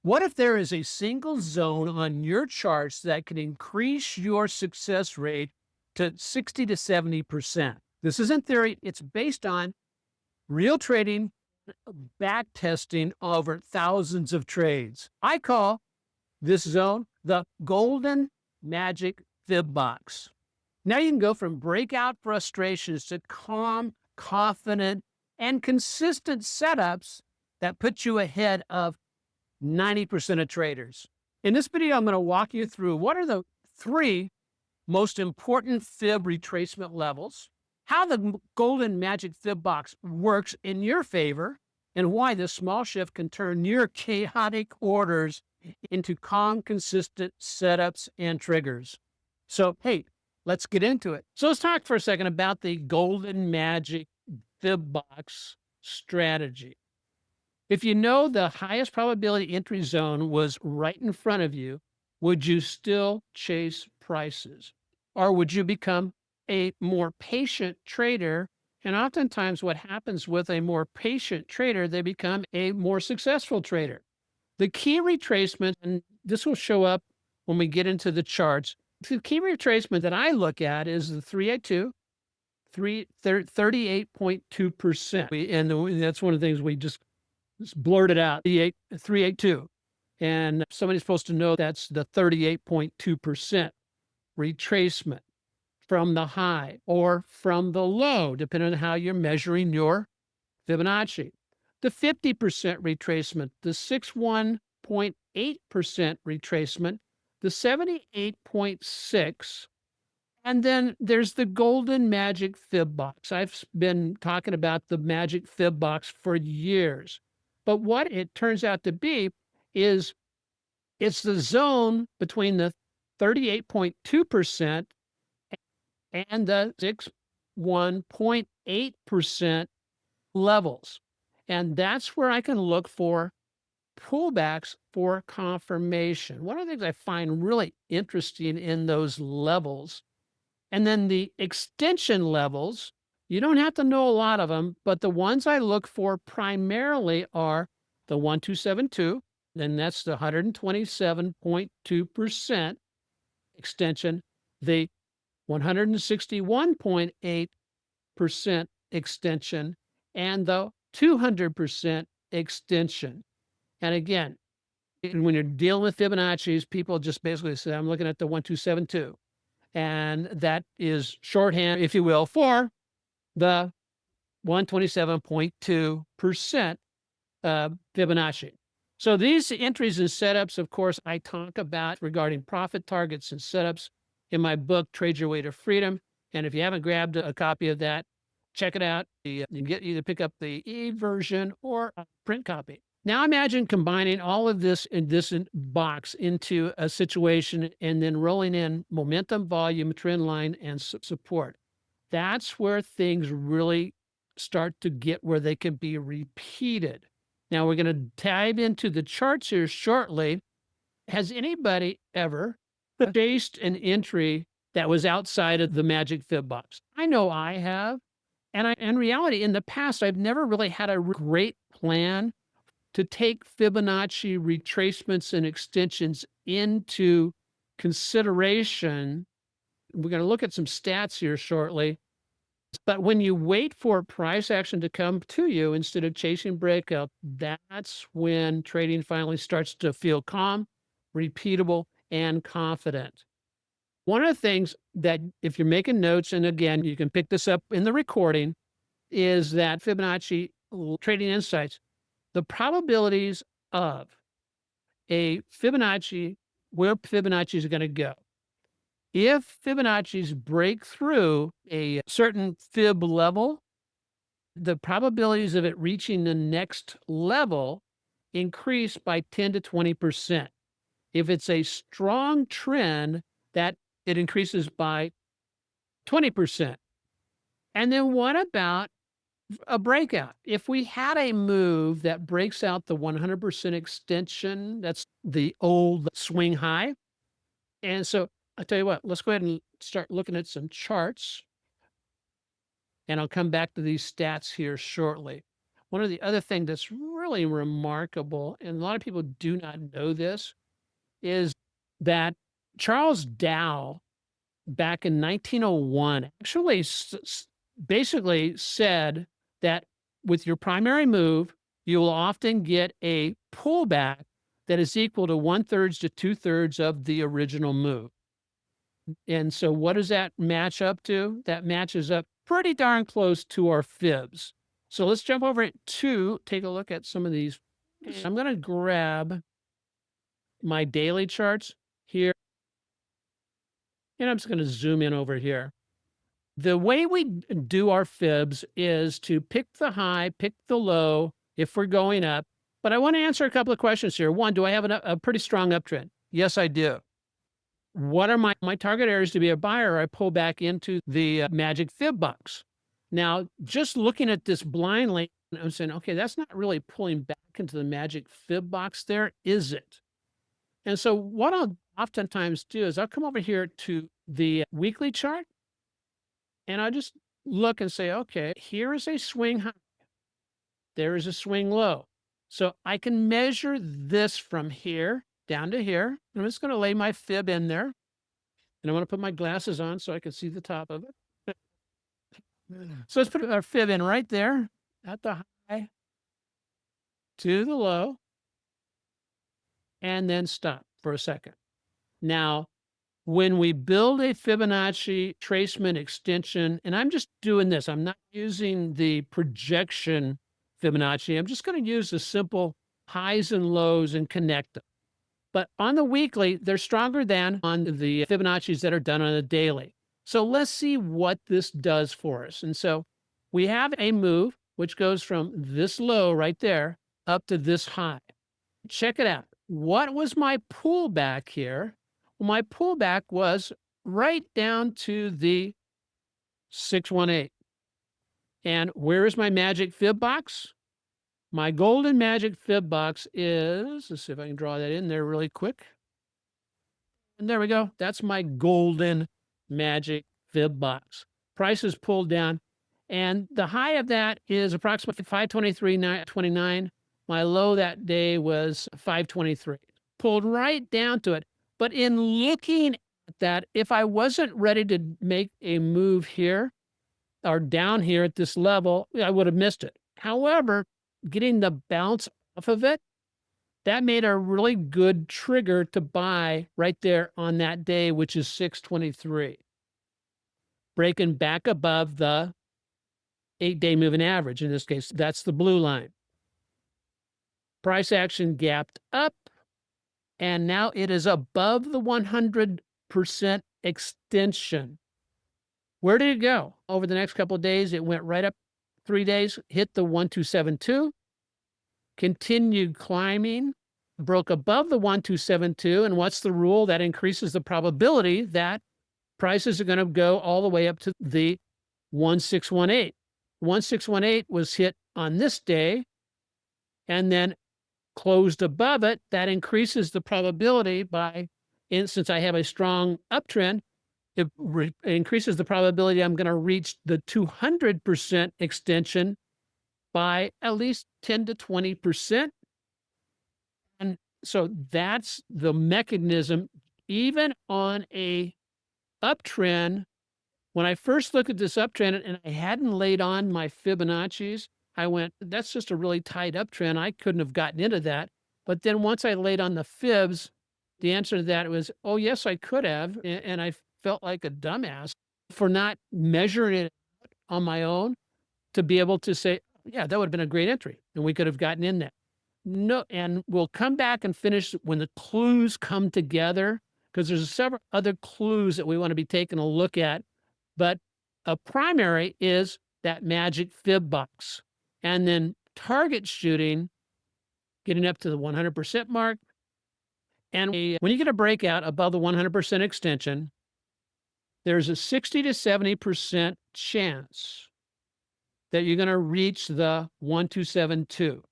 What if there is a single zone on your charts that can increase your success rate to 60 to 70%? This isn't theory, it's based on real trading, back testing over thousands of trades. I call this zone the golden magic fib box. Now you can go from breakout frustrations to calm, confident, and consistent setups that put you ahead of 90% of traders. In this video, I'm going to walk you through what are the three most important fib retracement levels, how the golden magic fib box works in your favor, and why this small shift can turn your chaotic orders into calm, consistent setups and triggers. So, hey, let's get into it. So let's talk for a second about the golden magic fib box strategy. If you know the highest probability entry zone was right in front of you, would you still chase prices? Or would you become a more patient trader? And oftentimes what happens with a more patient trader, they become a more successful trader. The key retracement, and this will show up when we get into the charts, the key retracement that I look at is the 382, 38.2%. And that's one of the things we just blurted out, 382. And somebody's supposed to know that's the 38.2% retracement from the high or from the low, depending on how you're measuring your Fibonacci. The 50% retracement, the 61.8% retracement, the 78.6, and then there's the golden magic fib box. I've been talking about the magic fib box for years. But what it turns out to be is it's the zone between the 38.2% and the 61.8% levels. And that's where I can look for pullbacks for confirmation. One of the things I find really interesting in those levels, and then the extension levels, you don't have to know a lot of them, but the ones I look for primarily are the 1272, then that's the 127.2% extension, the 161.8% extension, and the 200% extension. And again, when you're dealing with Fibonacci's, people just basically say, I'm looking at the 1272. And that is shorthand, if you will, for the 127.2% Fibonacci. So these entries and setups, of course, I talk about regarding profit targets and setups in my book, Trade Your Way to Freedom. And if you haven't grabbed a copy of that, check it out. You can either pick up the e-version or a print copy. Now imagine combining all of this in this box into a situation and then rolling in momentum, volume, trend line, and support. That's where things really start to get where they can be repeated. Now we're going to dive into the charts here shortly. Has anybody ever chased an entry that was outside of the magic fib box? I know I have. And in reality, in the past, I've never really had a great plan to take Fibonacci retracements and extensions into consideration. We're going to look at some stats here shortly. But when you wait for price action to come to you instead of chasing breakout, that's when trading finally starts to feel calm, repeatable, and confident. One of the things that, if you're making notes, and again, you can pick this up in the recording, is that Fibonacci Trading Insights, the probabilities of a Fibonacci, where Fibonacci is going to go. If Fibonacci's break through a certain fib level, the probabilities of it reaching the next level increase by 10 to 20%. If it's a strong trend, that it increases by 20%. And then what about a breakout? If we had a move that breaks out the 100% extension, that's the old swing high. And so I'll tell you what, let's go ahead and start looking at some charts. And I'll come back to these stats here shortly. One of the other thing that's really remarkable, and a lot of people do not know this, is that Charles Dow back in 1901 actually basically said that with your primary move, you will often get a pullback that is equal to 1/3 to 2/3 of the original move. And so what does that match up to? That matches up pretty darn close to our fibs. So let's jump over it to take a look at some of these. I'm going to grab my daily charts here, and I'm just going to zoom in over here. The way we do our fibs is to pick the high, pick the low if we're going up. But I want to answer a couple of questions here. One, do I have a pretty strong uptrend? Yes, I do. What are my target areas to be a buyer? I pull back into the magic fib box. Now, just looking at this blindly, I'm saying, okay, that's not really pulling back into the magic fib box there, is it? And so what I'll oftentimes do is I'll come over here to the weekly chart, and I just look and say, okay, here is a swing high. There is a swing low. So I can measure this from here down to here. I'm just going to lay my fib in there. And I want to put my glasses on so I can see the top of it. So let's put our fib in right there at the high to the low, and then stop for a second. Now, when we build a Fibonacci tracement extension, and I'm just doing this, I'm not using the projection Fibonacci. I'm just going to use the simple highs and lows and connect them. But on the weekly, they're stronger than on the Fibonacci's that are done on a daily. So let's see what this does for us. And so we have a move which goes from this low right there up to this high. Check it out. What was my pullback here? Well, my pullback was right down to the 618. And where is my magic fib box? My golden magic fib box is, let's see if I can draw that in there really quick. And there we go. That's my golden magic fib box. Price is pulled down. And the high of that is approximately 523.29. My low that day was 523. Pulled right down to it. But in looking at that, if I wasn't ready to make a move here or down here at this level, I would have missed it. However, getting the bounce off of it, that made a really good trigger to buy right there on that day, which is 623. Breaking back above the 8-day moving average. In this case, that's the blue line. Price action gapped up, and now it is above the 100% extension. Where did it go? Over the next couple of days, it went right up 3 days, hit the 1272, continued climbing, broke above the 1272. And what's the rule? That increases the probability that prices are going to go all the way up to the 1618. 1618 was hit on this day and then closed above it. That increases the probability by, since I have a strong uptrend, it increases the probability I'm going to reach the 200% extension by at least 10 to 20%. And so that's the mechanism. Even on a uptrend, when I first looked at this uptrend and I hadn't laid on my Fibonacci's, I went, that's just a really tight uptrend. I couldn't have gotten into that. But then once I laid on the fibs, the answer to that was, oh, yes, I could have. And I felt like a dumbass for not measuring it on my own to be able to say, yeah, that would have been a great entry. And we could have gotten in that. No, and we'll come back and finish when the clues come together, because there's several other clues that we want to be taking a look at. But a primary is that magic fib box. And then target shooting, getting up to the 100% mark. And when you get a breakout above the 100% extension, there's a 60 to 70% chance that you're going to reach the 1272.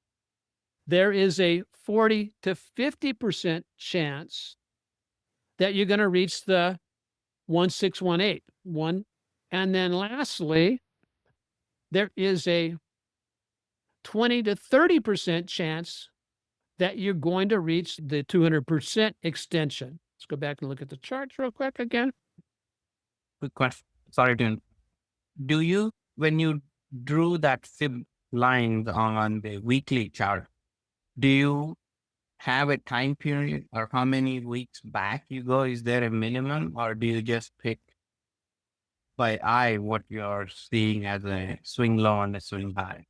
There is a 40 to 50% chance that you're going to reach the 1618. And then lastly, there is a 20 to 30% chance that you're going to reach the 200% extension. Let's go back and look at the charts real quick again. Quick question. Sorry to interrupt. Do you, when you drew that fib line on the weekly chart, do you have a time period or how many weeks back you go? Is there a minimum, or do you just pick by eye what you're seeing as a swing low and a swing high?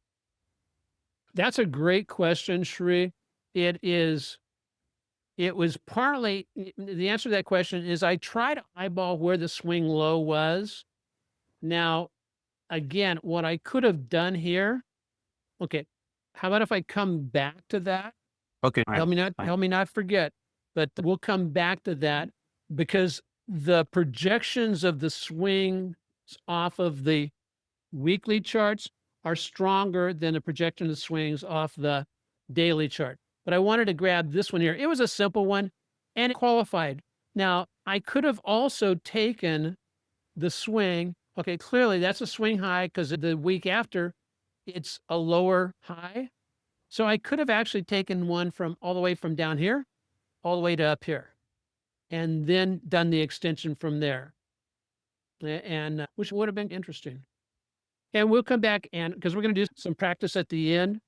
That's a great question, Shri. It was partly, the answer to that question is I try to eyeball where the swing low was. Now, again, what I could have done here, okay, how about if I come back to that? Okay. Help me not forget, but we'll come back to that because the projections of the swings off of the weekly charts are stronger than the projection of swings off the daily chart. But I wanted to grab this one here. It was a simple one and it qualified. Now, I could have also taken the swing. Okay, clearly that's a swing high because the week after it's a lower high. So I could have actually taken one from all the way from down here, all the way to up here, and then done the extension from there. And which would have been interesting. And we'll come back and because we're going to do some practice at the end.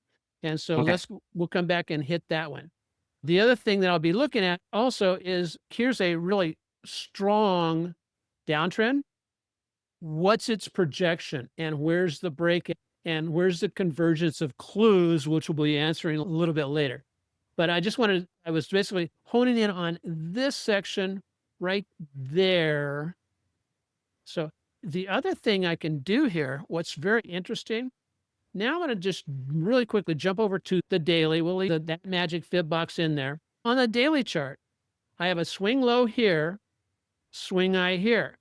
And so Okay. we'll come back and hit that one. The other thing that I'll be looking at also is here's a really strong downtrend. What's its projection and where's the break and where's the convergence of clues, which we'll be answering a little bit later. But I was basically honing in on this section right there. So the other thing I can do here, what's very interesting, now I'm going to just really quickly jump over to the daily. We'll leave that magic fib box in there. On the daily chart, I have a swing low here, swing high here.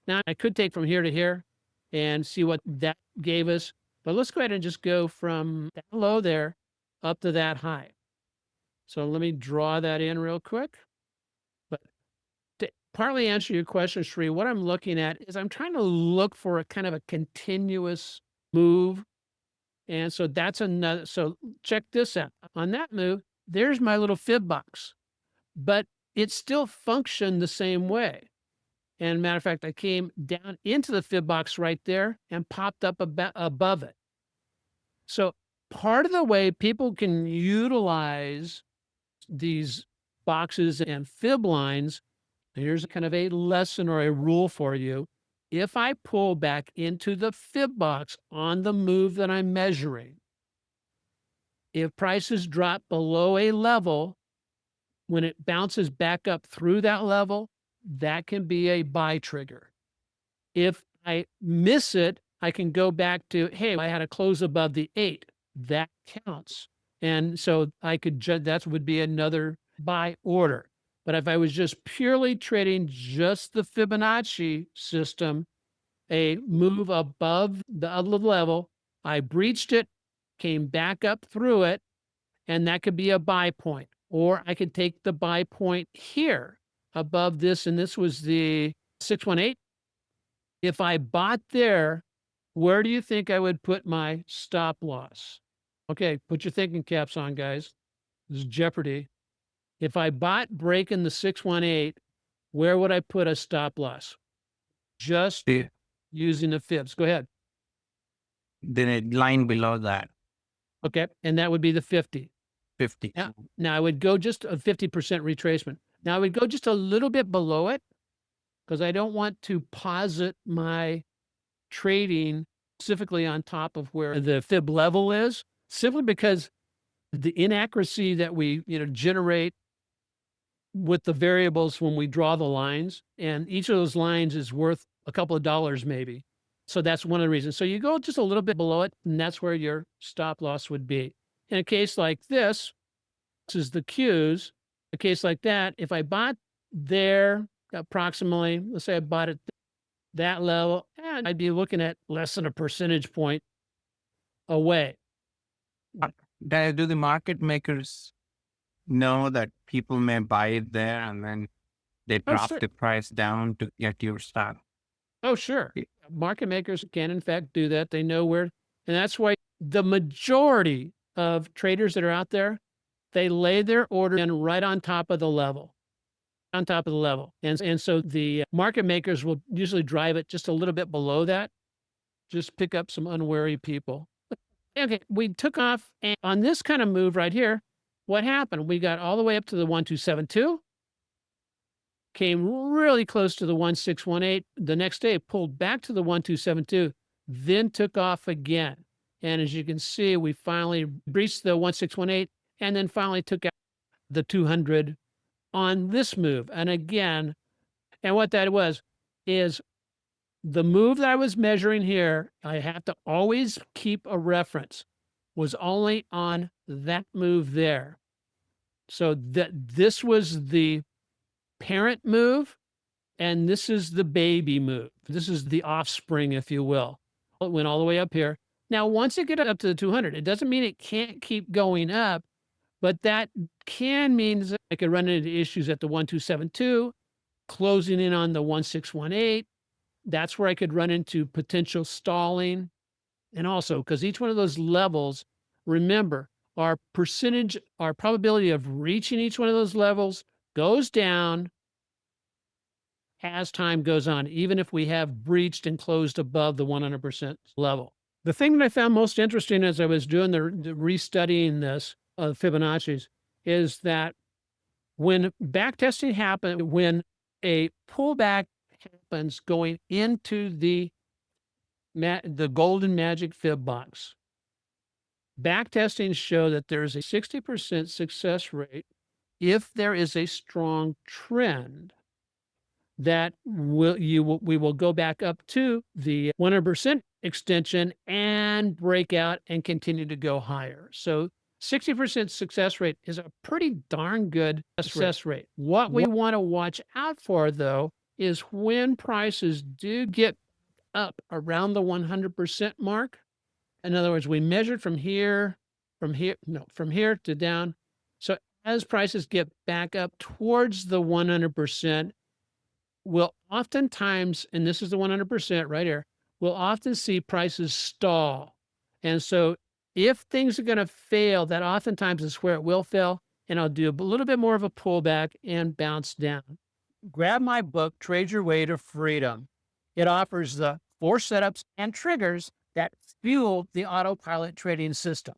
Now I could take from here to here and see what that gave us, but let's go ahead and just go from that low there up to that high. So let me draw that in real quick. But to partly answer your question, Shri, what I'm looking at is I'm trying to look for a kind of a continuous move. And so that's another, so check this out. On that move, there's my little fib box, but it still functioned the same way. And matter of fact, I came down into the fib box right there and popped up above it. So part of the way people can utilize these boxes and fib lines, here's kind of a lesson or a rule for you. If I pull back into the fib box on the move that I'm measuring, if prices drop below a level, when it bounces back up through that level, that can be a buy trigger. If I miss it, I can go back to, hey, I had a close above the 8. That counts. And so I could that would be another buy order. But if I was just purely trading just the Fibonacci system, a move above the other level, I breached it, came back up through it, and that could be a buy point. Or I could take the buy point here above this, and this was the 618. If I bought there, where do you think I would put my stop loss? Okay, put your thinking caps on, guys. This is Jeopardy. If I bought breaking the 618, where would I put a stop loss? Just using the fibs. Go ahead. The line below that. Okay, and that would be the 50. 50. Now I would go just a 50% retracement. Now I would go just a little bit below it because I don't want to posit my trading specifically on top of where the fib level is, simply because the inaccuracy that we generate with the variables when we draw the lines, and each of those lines is worth a couple of dollars maybe. So that's one of the reasons. So you go just a little bit below it, and that's where your stop loss would be. In a case like this is the Qs. A case like that, if I bought there approximately, let's say I bought it that level, and I'd be looking at less than a percentage point away. Do the market makers know that people may buy it there and then they drop the price down to get your stop? Oh, sure. Market makers can, in fact, do that. They know where, and that's why the majority of traders that are out there, they lay their order in right on top of the level, on top of the level. And so the market makers will usually drive it just a little bit below that, just pick up some unwary people. Okay, we took off, and on this kind of move right here, what happened? We got all the way up to the 1272, came really close to the 1618. The next day, it pulled back to the 1272, then took off again. And as you can see, we finally breached the 1618 and then finally took out the 200 on this move. And again, and what that was is the move that I was measuring here, I have to always keep a reference, was only on that move there. So that this was the parent move, and this is the baby move. This is the offspring, if you will. It went all the way up here. Now, once it gets up to the 200, it doesn't mean it can't keep going up, but that can mean that I could run into issues at the 1272, closing in on the 1618. That's where I could run into potential stalling. And also, because each one of those levels, remember, our percentage, our probability of reaching each one of those levels goes down as time goes on, even if we have breached and closed above the 100% level. The thing that I found most interesting as I was doing the restudying this of Fibonacci's is that when backtesting happens, when a pullback happens going into the golden magic fib box, backtesting show that there's a 60% success rate if there is a strong trend that we will go back up to the 100% extension and break out and continue to go higher. So 60% success rate is a pretty darn good success rate. What we want to watch out for, though, is when prices do get up around the 100% mark. In other words, we measured from here to down. So as prices get back up towards the 100%, we'll oftentimes, and this is the 100% right here, we'll often see prices stall. And so if things are going to fail, that oftentimes is where it will fail, and I'll do a little bit more of a pullback and bounce down. Grab my book, Trade Your Way to Freedom. It offers the 4 setups and triggers that fuel the AutoPilot trading system.